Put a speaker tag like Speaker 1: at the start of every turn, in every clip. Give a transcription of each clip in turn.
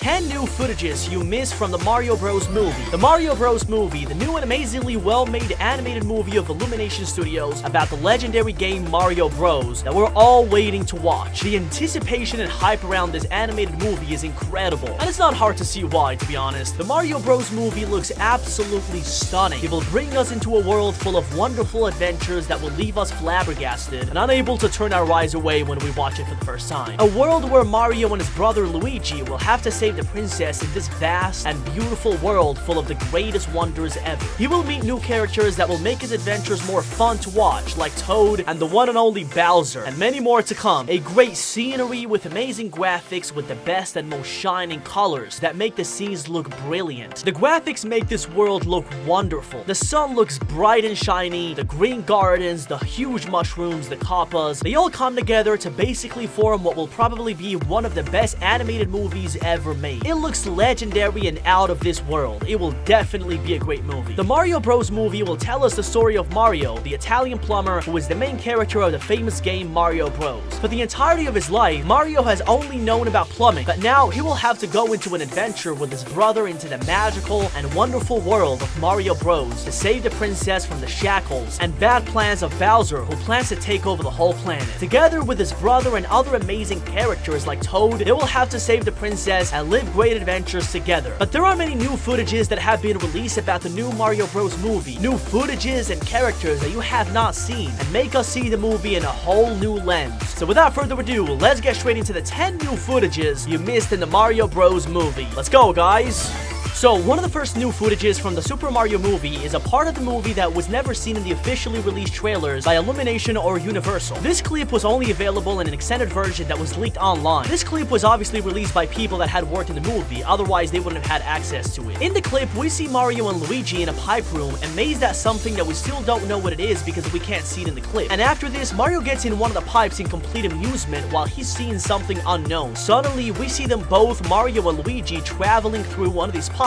Speaker 1: 10 new footages you missed from the Mario Bros. Movie. The Mario Bros. Movie, the new and amazingly well-made animated movie of Illumination Studios about the legendary game Mario Bros. That we're all waiting to watch. The anticipation and hype around this animated movie is incredible, and it's not hard to see why, to be honest. The Mario Bros. Movie looks absolutely stunning. It will bring us into a world full of wonderful adventures that will leave us flabbergasted and unable to turn our eyes away when we watch it for the first time. A world where Mario and his brother Luigi will have to save the princess in this vast and beautiful world full of the greatest wonders ever. He will meet new characters that will make his adventures more fun to watch, like Toad and the one and only Bowser, and many more to come. A great scenery with amazing graphics with the best and most shining colors that make the scenes look brilliant. The graphics make this world look wonderful. The sun looks bright and shiny, the green gardens, the huge mushrooms, the koopas, they all come together to basically form what will probably be one of the best animated movies ever made. It looks legendary and out of this world. It will definitely be a great movie. The Mario Bros. Movie will tell us the story of Mario, the Italian plumber who is the main character of the famous game Mario Bros. For the entirety of his life, Mario has only known about plumbing, but now he will have to go into an adventure with his brother into the magical and wonderful world of Mario Bros. To save the princess from the shackles and bad plans of Bowser, who plans to take over the whole planet. Together with his brother and other amazing characters like Toad, they will have to save the princess and live great adventures together. But there are many new footages that have been released about the new Mario Bros. Movie. New footages and characters that you have not seen, and make us see the movie in a whole new lens. So without further ado, let's get straight into the 10 new footages you missed in the Mario Bros. Movie. Let's go, guys! So, one of the first new footages from the Super Mario movie is a part of the movie that was never seen in the officially released trailers by Illumination or Universal. This clip was only available in an extended version that was leaked online. This clip was obviously released by people that had worked in the movie, otherwise they wouldn't have had access to it. In the clip, we see Mario and Luigi in a pipe room, amazed at something that we still don't know what it is because we can't see it in the clip. And after this, Mario gets in one of the pipes in complete amusement while he's seeing something unknown. Suddenly, we see them both, Mario and Luigi, traveling through one of these pipes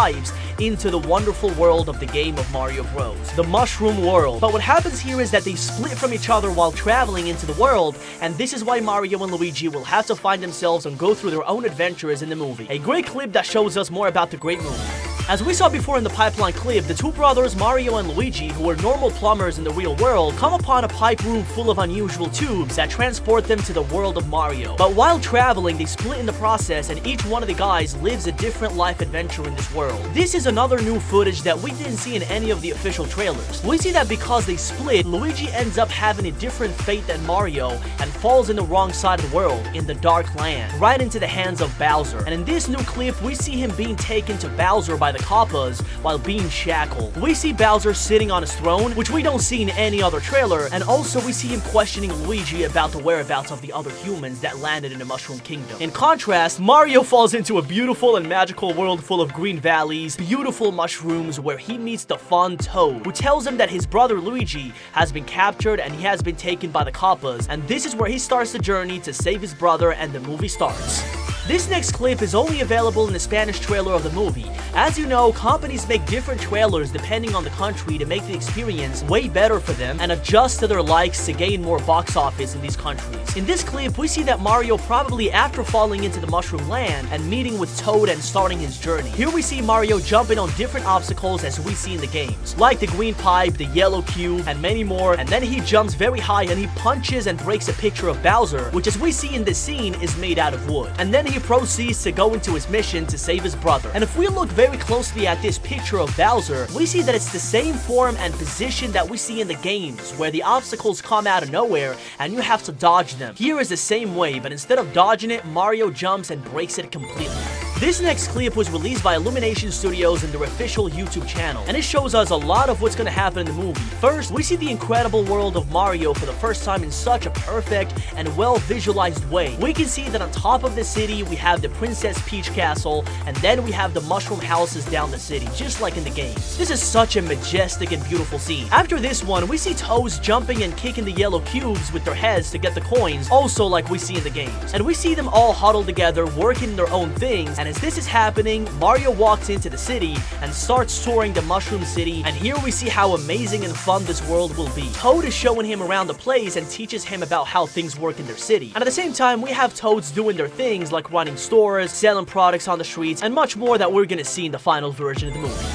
Speaker 1: into the wonderful world of the game of Mario Bros. The Mushroom World. But what happens here is that they split from each other while traveling into the world, and this is why Mario and Luigi will have to find themselves and go through their own adventures in the movie. A great clip that shows us more about the great movie. As we saw before in the pipeline clip, the two brothers Mario and Luigi, who were normal plumbers in the real world, come upon a pipe room full of unusual tubes that transport them to the world of Mario. But while traveling, they split in the process, and each one of the guys lives a different life adventure in this world. This is another new footage that we didn't see in any of the official trailers. We see that because they split, Luigi ends up having a different fate than Mario and falls in the wrong side of the world, in the Dark Land, right into the hands of Bowser. And in this new clip, we see him being taken to Bowser by the koopas while being shackled. We see Bowser sitting on his throne, which we don't see in any other trailer, and also we see him questioning Luigi about the whereabouts of the other humans that landed in the Mushroom Kingdom. In contrast, Mario falls into a beautiful and magical world full of green valleys, beautiful mushrooms, where he meets the fun Toad, who tells him that his brother Luigi has been captured and he has been taken by the koopas, and this is where he starts the journey to save his brother, and the movie starts. This next clip is only available in the Spanish trailer of the movie. As you know, companies make different trailers depending on the country to make the experience way better for them and adjust to their likes to gain more box office in these countries. In this clip, we see that Mario, probably after falling into the Mushroom Land and meeting with Toad and starting his journey. Here we see Mario jumping on different obstacles as we see in the games, like the green pipe, the yellow cube, and many more, and then he jumps very high and he punches and breaks a picture of Bowser, which as we see in this scene is made out of wood. And then he proceeds to go into his mission to save his brother. And if we look very closely at this picture of Bowser, we see that it's the same form and position that we see in the games, where the obstacles come out of nowhere and you have to dodge them. Here is the same way, but instead of dodging it, Mario jumps and breaks it completely. This next clip was released by Illumination Studios in their official YouTube channel, and it shows us a lot of what's gonna happen in the movie. First, we see the incredible world of Mario for the first time in such a perfect and well-visualized way. We can see that on top of the city, we have the Princess Peach Castle, and then we have the mushroom houses down the city, just like in the games. This is such a majestic and beautiful scene. After this one, we see Toads jumping and kicking the yellow cubes with their heads to get the coins, also like we see in the games. And we see them all huddled together, working their own things, and And as this is happening, Mario walks into the city and starts touring the Mushroom City, and here we see how amazing and fun this world will be. Toad is showing him around the place and teaches him about how things work in their city. And at the same time, we have Toads doing their things like running stores, selling products on the streets, and much more that we're gonna see in the final version of the movie.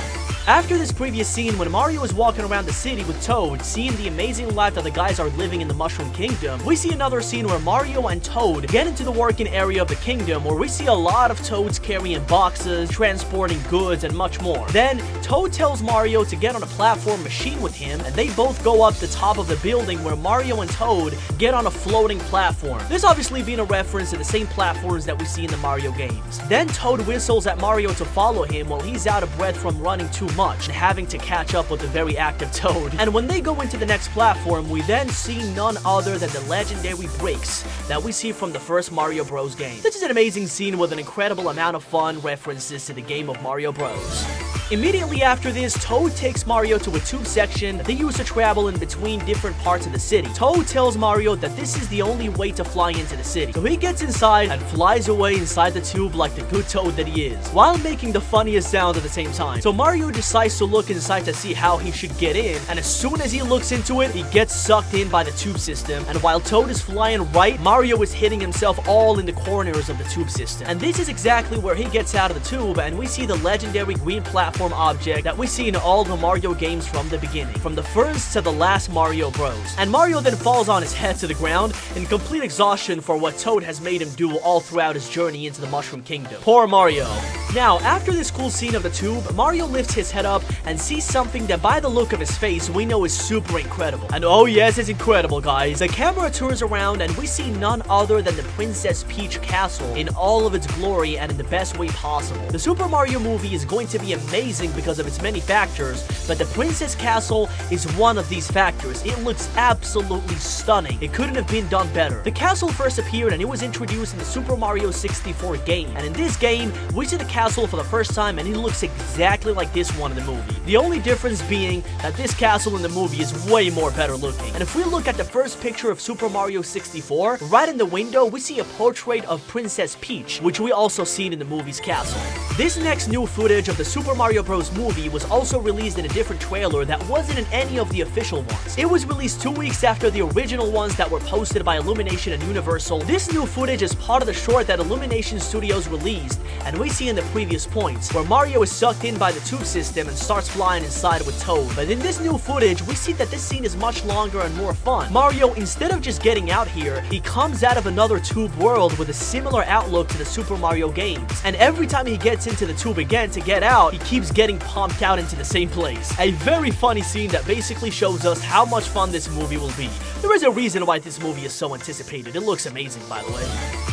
Speaker 1: After this previous scene, when Mario is walking around the city with Toad, seeing the amazing life that the guys are living in the Mushroom Kingdom, we see another scene where Mario and Toad get into the working area of the kingdom, where we see a lot of Toads carrying boxes, transporting goods, and much more. Then, Toad tells Mario to get on a platform machine with him, and they both go up the top of the building where Mario and Toad get on a floating platform. This obviously being a reference to the same platforms that we see in the Mario games. Then Toad whistles at Mario to follow him while he's out of breath from running too much and having to catch up with the very active Toad. And when they go into the next platform, we then see none other than the legendary bricks that we see from the first Mario Bros game. This is an amazing scene with an incredible amount of fun references to the game of Mario Bros. Immediately after this, Toad takes Mario to a tube section that they use to travel in between different parts of the city. Toad tells Mario that this is the only way to fly into the city. So he gets inside and flies away inside the tube like the good Toad that he is, while making the funniest sound at the same time. So Mario decides to look inside to see how he should get in, and as soon as he looks into it, he gets sucked in by the tube system, and while Toad is flying right, Mario is hitting himself all in the corners of the tube system. And this is exactly where he gets out of the tube, and we see the legendary green platform object that we see in all the Mario games from the beginning, from the first to the last Mario Bros. And Mario then falls on his head to the ground in complete exhaustion for what Toad has made him do all throughout his journey into the Mushroom Kingdom. Poor Mario. Now, after this cool scene of the tube, Mario lifts his head up and sees something that by the look of his face, we know is super incredible. And oh yes, it's incredible, guys. The camera turns around and we see none other than the Princess Peach castle in all of its glory and in the best way possible. The Super Mario movie is going to be amazing because of its many factors, but the Princess Castle is one of these factors. It looks absolutely stunning. It couldn't have been done better. The castle first appeared and it was introduced in the Super Mario 64 game, and in this game, we see the castle for the first time and it looks exactly like this one in the movie. The only difference being that this castle in the movie is way more better looking. And if we look at the first picture of Super Mario 64, right in the window, we see a portrait of Princess Peach, which we also seen in the movie's castle. This next new footage of the Super Mario Bros. Movie was also released in a different trailer that wasn't in any of the official ones. It was released 2 weeks after the original ones that were posted by Illumination and Universal. This new footage is part of the short that Illumination Studios released, and we see in the previous points, where Mario is sucked in by the tube system and starts flying inside with Toad. But in this new footage, we see that this scene is much longer and more fun. Mario, instead of just getting out here, he comes out of another tube world with a similar outlook to the Super Mario games. And every time he gets into the tube again to get out, he keeps getting pumped out into the same place. A very funny scene that basically shows us how much fun this movie will be. There is a reason why this movie is so anticipated. It looks amazing, by the way.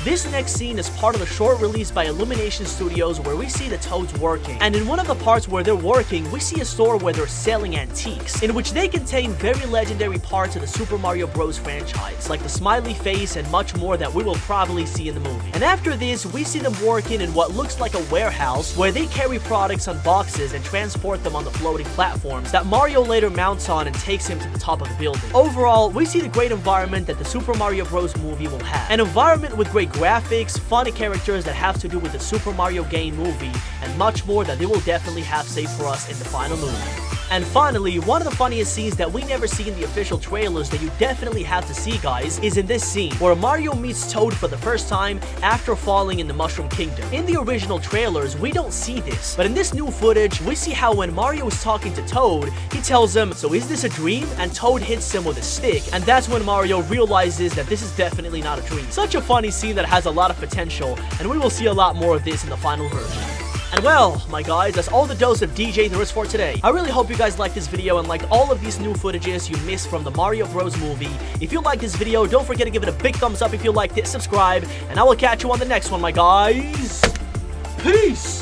Speaker 1: This next scene is part of the short released by Illumination Studios where we see the Toads working. And in one of the parts where they're working, we see a store where they're selling antiques, in which they contain very legendary parts of the Super Mario Bros. Franchise, like the smiley face and much more that we will probably see in the movie. And after this, we see them working in what looks like a warehouse where they carry products on boxes and transport them on the floating platforms that Mario later mounts on and takes him to the top of the building. Overall, we see the great environment that the Super Mario Bros. Movie will have. An environment with great graphics, funny characters that have to do with the Super Mario game movie, and much more that they will definitely have saved for us in the final movie. And finally, one of the funniest scenes that we never see in the official trailers that you definitely have to see, guys, is in this scene, where Mario meets Toad for the first time after falling in the Mushroom Kingdom. In the original trailers, we don't see this, but in this new footage, we see how when Mario is talking to Toad, he tells him, "So is this a dream?" And Toad hits him with a stick, and that's when Mario realizes that this is definitely not a dream. Such a funny scene that has a lot of potential, and we will see a lot more of this in the final version. And well, my guys, that's all the dose of DJ there is for today. I really hope you guys liked this video and liked all of these new footages you missed from the Mario Bros. Movie. If you liked this video, don't forget to give it a big thumbs up if you liked it, subscribe, and I will catch you on the next one, my guys. Peace!